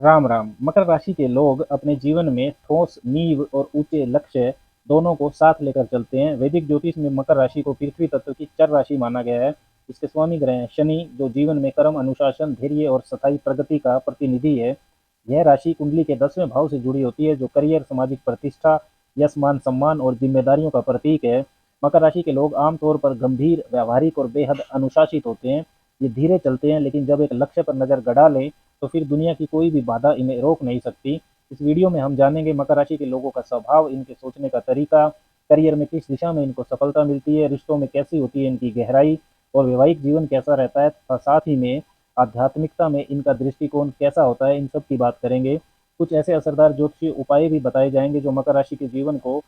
राम राम। मकर राशि के लोग अपने जीवन में ठोस नींव और ऊंचे लक्ष्य दोनों को साथ लेकर चलते हैं। वैदिक ज्योतिष में मकर राशि को पृथ्वी तत्व की चर राशि माना गया है। इसके स्वामी ग्रह हैं शनि, जो जीवन में कर्म, अनुशासन, धैर्य और स्थायी प्रगति का प्रतिनिधि है। यह राशि कुंडली के 10वें भाव से जुड़ी होती है, जो करियर, सामाजिक प्रतिष्ठा, यश, मान सम्मान और जिम्मेदारियों का प्रतीक है। मकर राशि के लोग आमतौर पर गंभीर, व्यावहारिक और बेहद अनुशासित होते हैं। ये धीरे चलते हैं, लेकिन जब एक लक्ष्य पर नजर गड़ा लें तो फिर दुनिया की कोई भी बाधा इन्हें रोक नहीं सकती। इस वीडियो में हम जानेंगे मकर राशि के लोगों का स्वभाव, इनके सोचने का तरीका, करियर में किस दिशा में इनको सफलता मिलती है, रिश्तों में कैसी होती है इनकी गहराई, और वैवाहिक जीवन कैसा रहता है, तथा साथ ही में आध्यात्मिकता में इनका दृष्टिकोण कैसा होता है। इन सब की बात करेंगे। कुछ ऐसे असरदार ज्योतिषीय उपाय भी बताए जाएंगे जो मकर राशि के जीवन को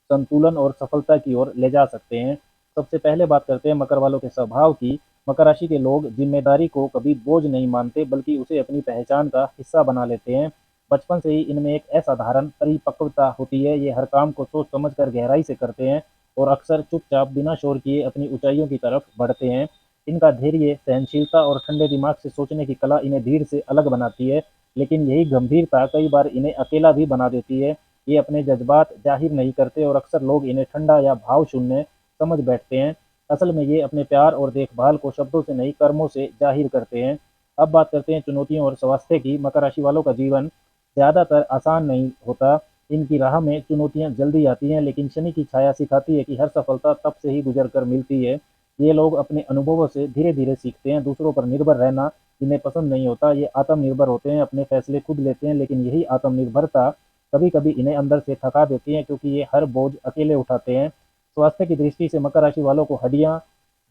संतुलन और सफलता की ओर ले जा सकते हैं। सबसे पहले बात करते हैं मकर वालों के स्वभाव की। मकर राशि के लोग जिम्मेदारी को कभी बोझ नहीं मानते, बल्कि उसे अपनी पहचान का हिस्सा बना लेते हैं। बचपन से ही इनमें एक असाधारण परिपक्वता होती है। ये हर काम को सोच समझ कर गहराई से करते हैं और अक्सर चुपचाप बिना शोर किए अपनी ऊंचाइयों की तरफ बढ़ते हैं। इनका धैर्य, सहनशीलता और ठंडे दिमाग से सोचने की कला इन्हें भीड़ से अलग बनाती है, लेकिन यही गंभीरता कई बार इन्हें अकेला भी बना देती है। ये अपने जज्बात जाहिर नहीं करते और अक्सर लोग इन्हें ठंडा या भाव शून्य समझ बैठते हैं। असल में ये अपने प्यार और देखभाल को शब्दों से नहीं, कर्मों से जाहिर करते हैं। अब बात करते हैं चुनौतियों और स्वास्थ्य की। मकर राशि वालों का जीवन ज़्यादातर आसान नहीं होता। इनकी राह में चुनौतियां जल्दी आती हैं, लेकिन शनि की छाया सिखाती है कि हर सफलता तब से ही गुजर कर मिलती है। ये लोग अपने अनुभवों से धीरे धीरे सीखते हैं। दूसरों पर निर्भर रहना इन्हें पसंद नहीं होता। ये आत्मनिर्भर होते हैं, अपने फैसले खुद लेते हैं, लेकिन यही आत्मनिर्भरता कभी कभी इन्हें अंदर से थका देती है, क्योंकि ये हर बोझ अकेले उठाते हैं। स्वास्थ्य की दृष्टि से मकर राशि वालों को हड्डियां,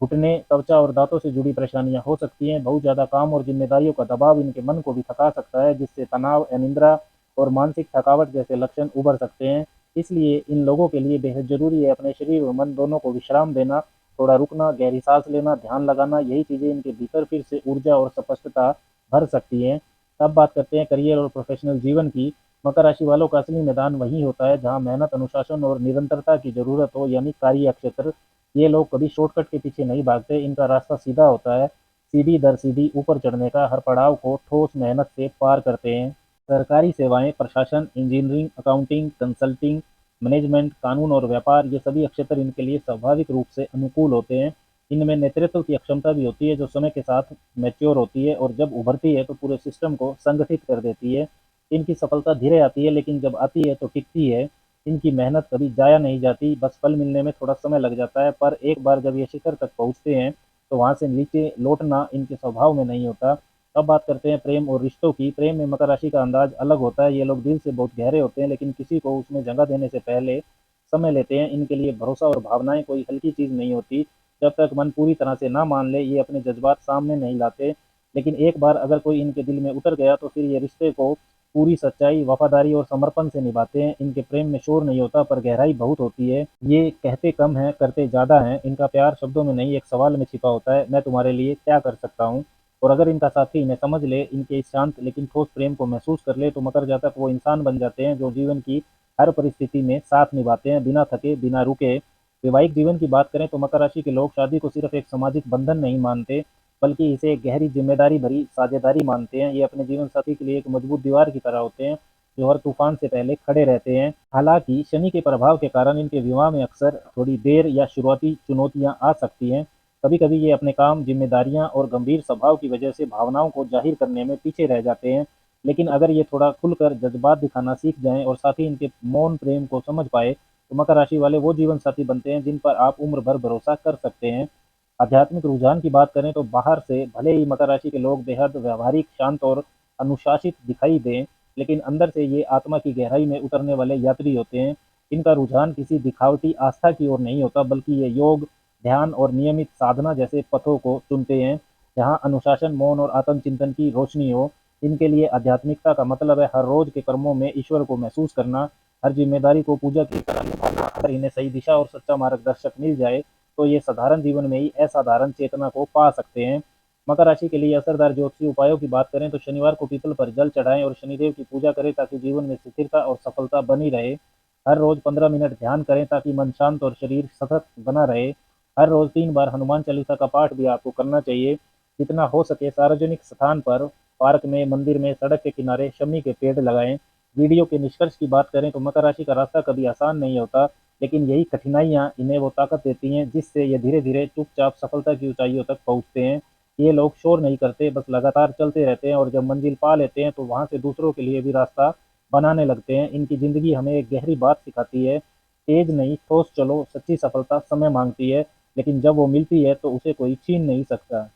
घुटने, त्वचा और दांतों से जुड़ी परेशानियां हो सकती हैं। बहुत ज़्यादा काम और जिम्मेदारियों का दबाव इनके मन को भी थका सकता है, जिससे तनाव, अनिद्रा और मानसिक थकावट जैसे लक्षण उभर सकते हैं। इसलिए इन लोगों के लिए बेहद जरूरी है अपने शरीर और मन दोनों को विश्राम देना, थोड़ा रुकना, गहरी सांस लेना, ध्यान लगाना। यही चीज़ें इनके भीतर फिर से ऊर्जा और स्पष्टता भर सकती हैं। अब बात करते हैं करियर और प्रोफेशनल जीवन की। मकर राशि वालों का असली मैदान वही होता है जहां मेहनत, अनुशासन और निरंतरता की जरूरत हो, यानी कार्य क्षेत्र। ये लोग कभी शॉर्टकट के पीछे नहीं भागते। इनका रास्ता सीधा होता है, सीढ़ी दर सीढ़ी ऊपर चढ़ने का। हर पड़ाव को ठोस मेहनत से पार करते हैं। सरकारी सेवाएं, प्रशासन, इंजीनियरिंग, अकाउंटिंग, कंसल्टिंग, मैनेजमेंट, कानून और व्यापार, ये सभी क्षेत्र इनके लिए स्वाभाविक रूप से अनुकूल होते हैं। इनमें नेतृत्व की क्षमता भी होती है, जो समय के साथ मैच्योर होती है और जब उभरती है तो पूरे सिस्टम को संगठित कर देती है। इनकी सफलता धीरे आती है, लेकिन जब आती है तो टिकती है। इनकी मेहनत कभी जाया नहीं जाती, बस फल मिलने में थोड़ा समय लग जाता है। पर एक बार जब ये शिखर तक पहुंचते हैं तो वहां से नीचे लौटना इनके स्वभाव में नहीं होता। अब बात करते हैं प्रेम और रिश्तों की। प्रेम में मकर राशि का अंदाज अलग होता है। ये लोग दिल से बहुत गहरे होते हैं, लेकिन किसी को उसमें जगह देने से पहले समय लेते हैं। इनके लिए भरोसा और भावनाएं कोई हल्की चीज नहीं होती। जब तक मन पूरी तरह से ना मान ले, ये अपने जज्बात सामने नहीं लाते। लेकिन एक बार अगर कोई इनके दिल में उतर गया तो फिर ये रिश्ते को पूरी सच्चाई, वफादारी और समर्पण से निभाते हैं। इनके प्रेम में शोर नहीं होता, पर गहराई बहुत होती है। ये कहते कम है, करते ज्यादा हैं। इनका प्यार शब्दों में नहीं, एक सवाल में छिपा होता है, मैं तुम्हारे लिए क्या कर सकता हूँ। और अगर इनका साथी इन्हें समझ ले, इनके इस शांत लेकिन ठोस प्रेम को महसूस कर ले, तो मकर जातक वो इंसान बन जाते हैं जो जीवन की हर परिस्थिति में साथ निभाते हैं, बिना थके, बिना रुके। वैवाहिक जीवन की बात करें तो मकर राशि के लोग शादी को सिर्फ एक सामाजिक बंधन नहीं मानते, बल्कि इसे एक गहरी जिम्मेदारी भरी साझेदारी मानते हैं। ये अपने जीवन साथी के लिए एक मजबूत दीवार की तरह होते हैं, जो हर तूफान से पहले खड़े रहते हैं। हालांकि शनि के प्रभाव के कारण इनके विवाह में अक्सर थोड़ी देर या शुरुआती चुनौतियां आ सकती हैं। कभी कभी ये अपने काम, जिम्मेदारियां और गंभीर स्वभाव की वजह से भावनाओं को जाहिर करने में पीछे रह जाते हैं। लेकिन अगर ये थोड़ा खुलकर जज्बात दिखाना सीख जाएं और साथी इनके मौन प्रेम को समझ पाए, तो मकर राशि वाले वो जीवन साथी बनते हैं जिन पर आप उम्र भर भरोसा कर सकते हैं। आध्यात्मिक रुझान की बात करें तो बाहर से भले ही मकर राशि के लोग बेहद व्यवहारिक, शांत और अनुशासित दिखाई दें, लेकिन अंदर से ये आत्मा की गहराई में उतरने वाले यात्री होते हैं। इनका रुझान किसी दिखावटी आस्था की ओर नहीं होता, बल्कि ये योग, ध्यान और नियमित साधना जैसे पथों को चुनते हैं, जहाँ अनुशासन, मौन और आत्मचिंतन की रोशनी हो। इनके लिए आध्यात्मिकता का मतलब है हर रोज के कर्मों में ईश्वर को महसूस करना, हर जिम्मेदारी को पूजा की तरह निभाना। अगर इन्हें सही दिशा और सच्चा मार्गदर्शक मिल जाए तो ये साधारण जीवन में ही असाधारण चेतना को पा सकते हैं। मकर राशि के लिए असरदार ज्योतिषीय उपायों की बात करें तो शनिवार को पीपल पर जल चढ़ाएं और शनिदेव की पूजा करें, ताकि जीवन में स्थिरता और सफलता बनी रहे। हर रोज 15 मिनट ध्यान करें, ताकि मन शांत और शरीर सतत बना रहे। हर रोज 3 बार हनुमान चालीसा का पाठ भी आपको करना चाहिए। जितना हो सके सार्वजनिक स्थान पर पार्क में, मंदिर में, सड़क के किनारे शमी के पेड़ लगाएं। वीडियो के निष्कर्ष की बात करें तो मकर राशि का रास्ता कभी आसान नहीं होता, लेकिन यही कठिनाइयां इन्हें वो ताकत देती हैं जिससे ये धीरे धीरे चुपचाप सफलता की ऊंचाइयों तक पहुंचते हैं। ये लोग शोर नहीं करते, बस लगातार चलते रहते हैं और जब मंजिल पा लेते हैं तो वहां से दूसरों के लिए भी रास्ता बनाने लगते हैं। इनकी जिंदगी हमें एक गहरी बात सिखाती है, तेज नहीं ठोस चलो, सच्ची सफलता समय मांगती है, लेकिन जब वो मिलती है तो उसे कोई छीन नहीं सकता।